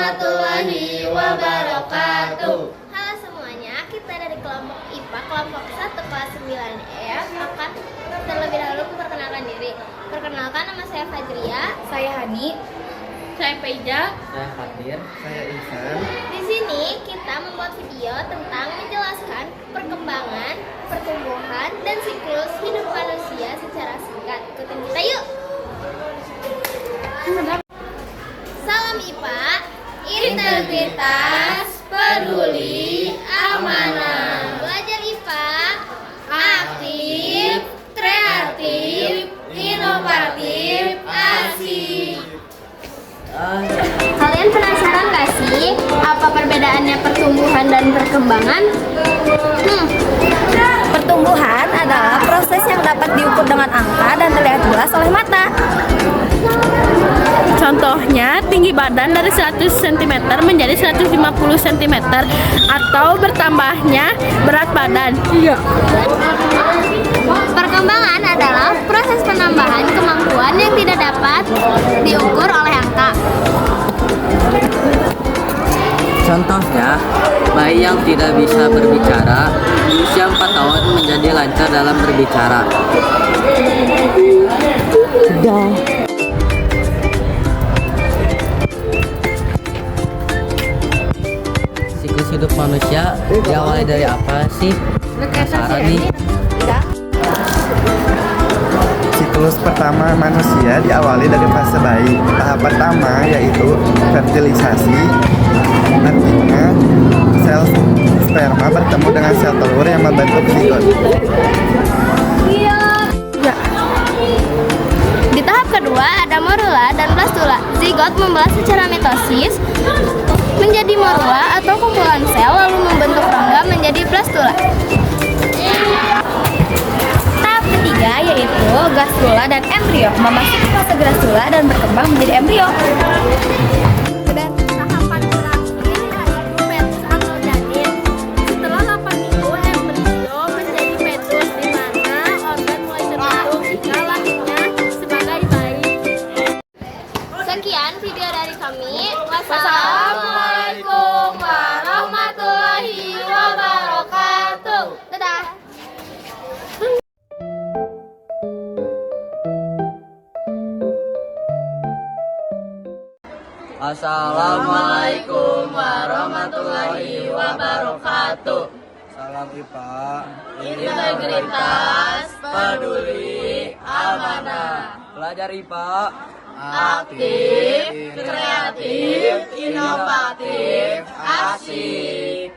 warahmatullahi wabarakatuh. Halo semuanya, kita dari kelompok IPA kelompok 1 kelas 9E akan terlebih dahulu memperkenalkan diri. Perkenalkan, nama saya Fajria. Saya Hani. Saya Peja. Saya Fatir. Saya Ihsan. Di sini kita membuat video tentang menjelaskan perkembangan, pertumbuhan, dan siklus hidup manusia secara singkat. Ikutin kita yuk. Salam IPA, integritas, peduli, amanah. Belajar IPA, aktif, kreatif, inovatif, asik. Kalian penasaran gak sih apa perbedaannya pertumbuhan dan perkembangan? Pertumbuhan adalah proses yang dapat diukur dengan angka dan terlihat jelas oleh mata. Contohnya, tinggi badan dari 100 cm menjadi 150 cm atau bertambahnya berat badan. Iya. Perkembangan adalah proses penambahan kemampuan yang tidak dapat diukur oleh angka. Contohnya, bayi yang tidak bisa berbicara di usia 4 tahun menjadi lancar dalam berbicara. Siklus hidup manusia diawali dari apa sih? Penasaran nih. Siklus pertama manusia diawali dari fase bayi. Tahap pertama yaitu fertilisasi. Artinya sel sperma bertemu dengan sel telur yang membentuk zigot. Di tahap kedua ada morula dan blastula. Zigot membelah secara mitosis menjadi morula atau kumpulan sel lalu membentuk rongga menjadi blastula. Tahap ketiga yaitu gastrula dan embrio. Memasuki fase gastrula dan berkembang menjadi embrio. Dan tahapan terakhir yaitu fetus atau janin. Setelah 8 minggu embrio menjadi fetus di mana organ mulai terbentuk hingga lahirnya sebagai bayi. Sekian video dari kami. Wassalamualaikum warahmatullahi wabarakatuh. Dadah. Assalamualaikum warahmatullahi wabarakatuh. Salam IPA, Integritas, peduli, amanah. Belajar IPA, aktif, kreatif, inovatif, asik.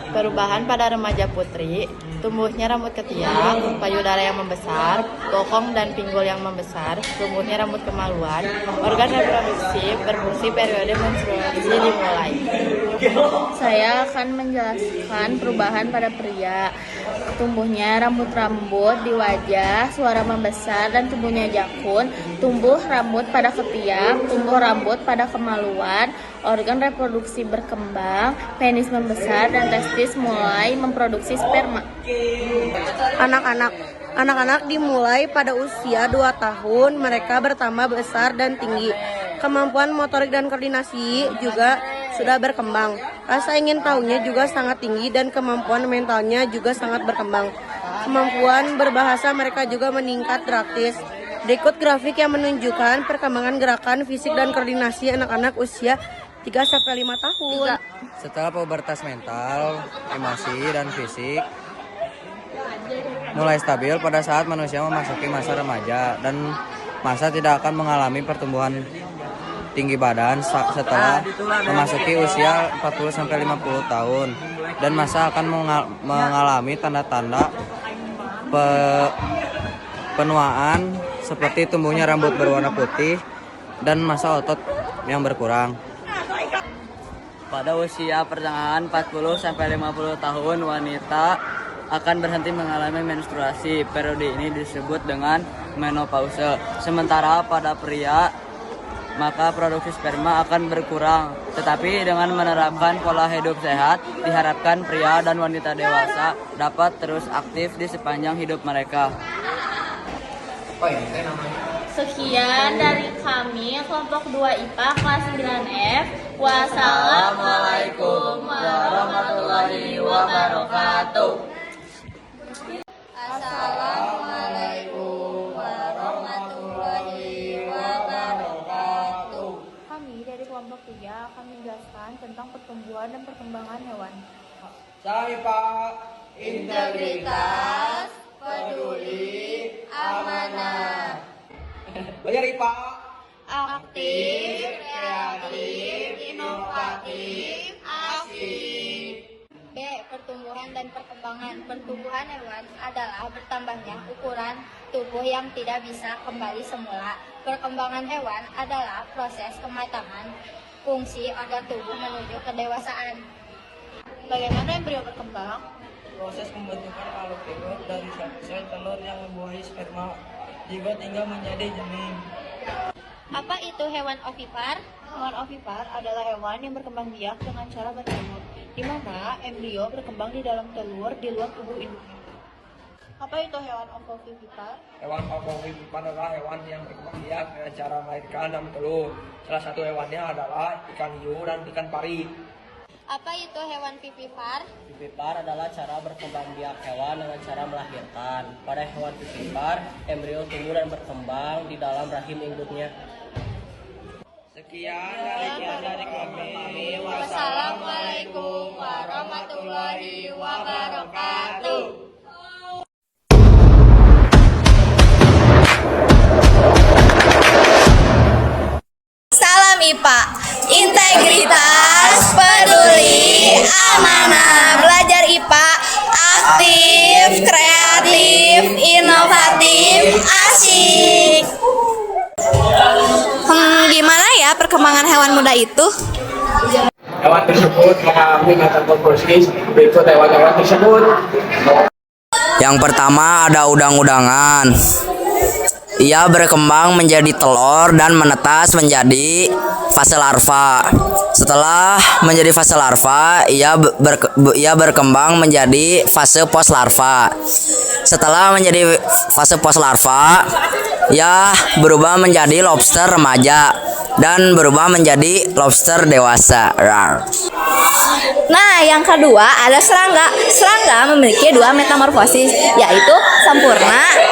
Perubahan pada remaja putri, tumbuhnya rambut ketiak, payudara yang membesar, bokong dan pinggul yang membesar, tumbuhnya rambut kemaluan, organ reproduksi, berfungsi periode menstruasi dimulai. Saya akan menjelaskan perubahan pada pria. Tumbuhnya rambut-rambut di wajah, suara membesar dan tumbuhnya jakun, tumbuh rambut pada ketiak, tumbuh rambut pada kemaluan, organ reproduksi berkembang, penis membesar dan testis mulai memproduksi sperma. Anak-anak dimulai pada usia 2 tahun, mereka bertambah besar dan tinggi. Kemampuan motorik dan koordinasi juga sudah berkembang. Rasa ingin tahunya juga sangat tinggi dan kemampuan mentalnya juga sangat berkembang. Kemampuan berbahasa mereka juga meningkat drastis. Berikut grafik yang menunjukkan perkembangan gerakan fisik dan koordinasi anak-anak usia 3-5 tahun. setelah pubertas mental, emosi, dan fisik mulai stabil pada saat manusia memasuki masa remaja dan masa tidak akan mengalami pertumbuhan tinggi badan setelah memasuki usia 40-50 tahun dan masa akan mengalami tanda-tanda penuaan seperti tumbuhnya rambut berwarna putih dan massa otot yang berkurang. Pada usia pertengahan 40-50 tahun, wanita akan berhenti mengalami menstruasi. Periode ini disebut dengan menopause. Sementara pada pria, maka produksi sperma akan berkurang. Tetapi dengan menerapkan pola hidup sehat, diharapkan pria dan wanita dewasa dapat terus aktif di sepanjang hidup mereka. Sekian dari kami kelompok 2 IPA kelas 9F. Wassalamualaikum warahmatullahi wabarakatuh. Assalamualaikum warahmatullahi wabarakatuh. Kami dari kelompok 3 akan menjelaskan tentang pertumbuhan dan perkembangan hewan. Salam Pak. Integritas, peduli, amanah. Belajar IPA. Aktif, kreatif, inovatif, asik. B. Pertumbuhan dan perkembangan. Pertumbuhan hewan adalah bertambahnya ukuran tubuh yang tidak bisa kembali semula. Perkembangan hewan adalah proses kematangan fungsi organ tubuh menuju kedewasaan. Bagaimana embrio berkembang? Proses pembentukan alveolus dari sel telur yang membuahi sperma zigot hingga menjadi janin. Apa itu hewan ovipar? Hewan ovipar adalah hewan yang berkembang biak dengan cara bertelur, di mana embrio berkembang di dalam telur di luar tubuh induknya. Apa itu hewan ovipar? Hewan ovipar adalah hewan yang berkembang biak dengan cara melahirkan dan telur. Salah satu hewannya adalah ikan hiu dan ikan pari. Apa itu hewan vivipar? Vivipar adalah cara berkembang biak hewan dengan cara melahirkan. Pada hewan vivipar, embrio tumbuh dan berkembang di dalam rahim induknya. Sekian dari kami. Wassalamualaikum warahmatullahi wabarakatuh. Salam IPA, integritas, peduli, amanah. Belajar IPA, aktif, kreatif, inovatif, asik. Gimana ya perkembangan hewan muda itu? Hewan tersebut mengalami metamorfosis. Berikut hewan-hewan tersebut. Yang pertama ada udang-udangan. Ia berkembang menjadi telur dan menetas menjadi fase larva. Setelah menjadi fase larva, ia berkembang menjadi fase pos larva. Setelah menjadi fase pos larva, ia berubah menjadi lobster remaja dan berubah menjadi lobster dewasa. Nah, yang kedua ada serangga. Serangga memiliki dua metamorfosis, yaitu sempurna.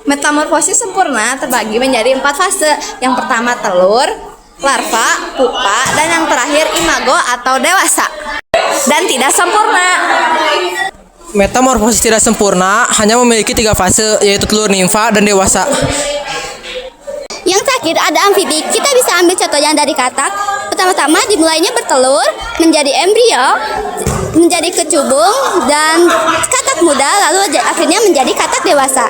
Metamorfosis sempurna terbagi menjadi 4 fase. Yang pertama telur, larva, pupa, dan yang terakhir imago atau dewasa. Dan tidak sempurna. Metamorfosis tidak sempurna hanya memiliki 3 fase, yaitu telur, nimfa, dan dewasa. Yang terakhir ada amfibi. Kita bisa ambil contohnya dari katak. Pertama-tama dimulainya bertelur, menjadi embrio, menjadi kecubung, dan katak muda, lalu akhirnya menjadi katak dewasa.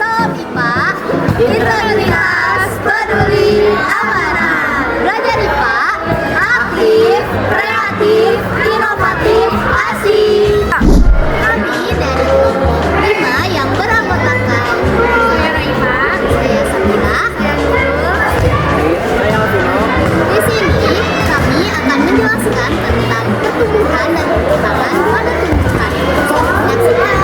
Salam IPA, integritas, peduli, amanah. Belajar IPA, aktif, kreatif, inovatif, asik. Kami dari kelompok 5 yang beranggotakan Daerah IPA, saya Sabila, di sini kami akan menjelaskan tentang pertumbuhan dan perkembangan pada tumbuhan. Menyaksikan.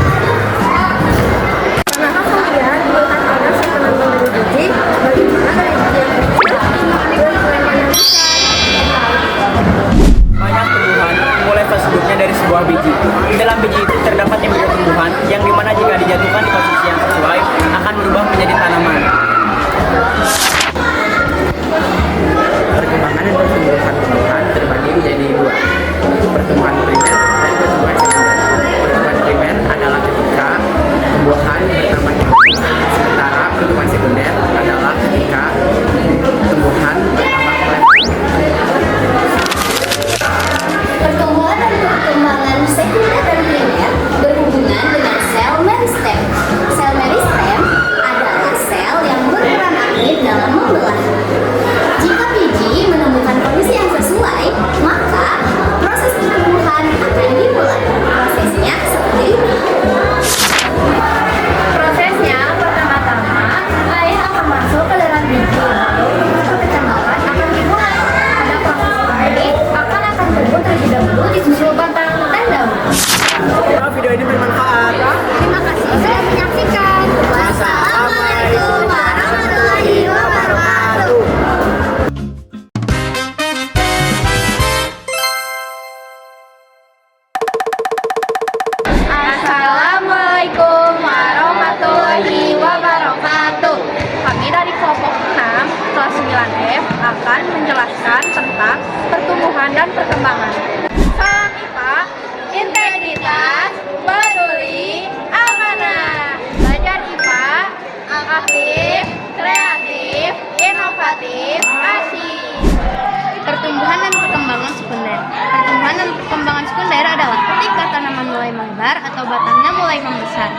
batangnya mulai membesar.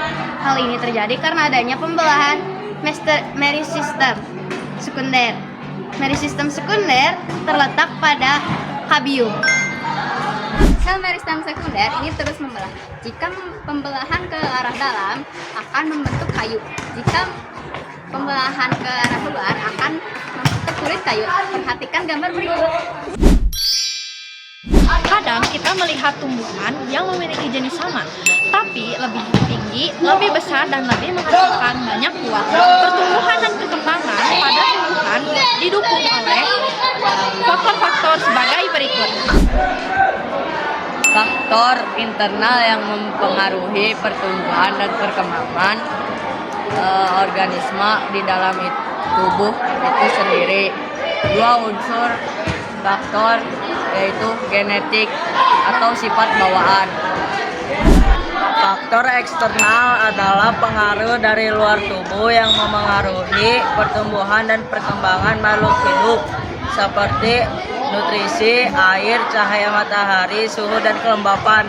Hal ini terjadi karena adanya pembelahan meristem sekunder. Meristem sekunder terletak pada kabium. Sel meristem sekunder ini terus membelah. Jika pembelahan ke arah dalam akan membentuk kayu. Jika pembelahan ke arah luar akan membentuk kulit kayu. Perhatikan gambar berikut. Kadang kita melihat tumbuhan yang memiliki jenis sama, tapi lebih tinggi, lebih besar, dan lebih menghasilkan banyak buah. Pertumbuhan dan perkembangan pada tumbuhan didukung oleh faktor-faktor sebagai berikut. Faktor internal yang mempengaruhi pertumbuhan dan perkembangan organisme di dalam tubuh itu sendiri. Dua unsur faktor yaitu genetik atau sifat bawaan. Faktor eksternal adalah pengaruh dari luar tubuh yang memengaruhi pertumbuhan dan perkembangan makhluk hidup seperti nutrisi, air, cahaya matahari, suhu, dan kelembapan.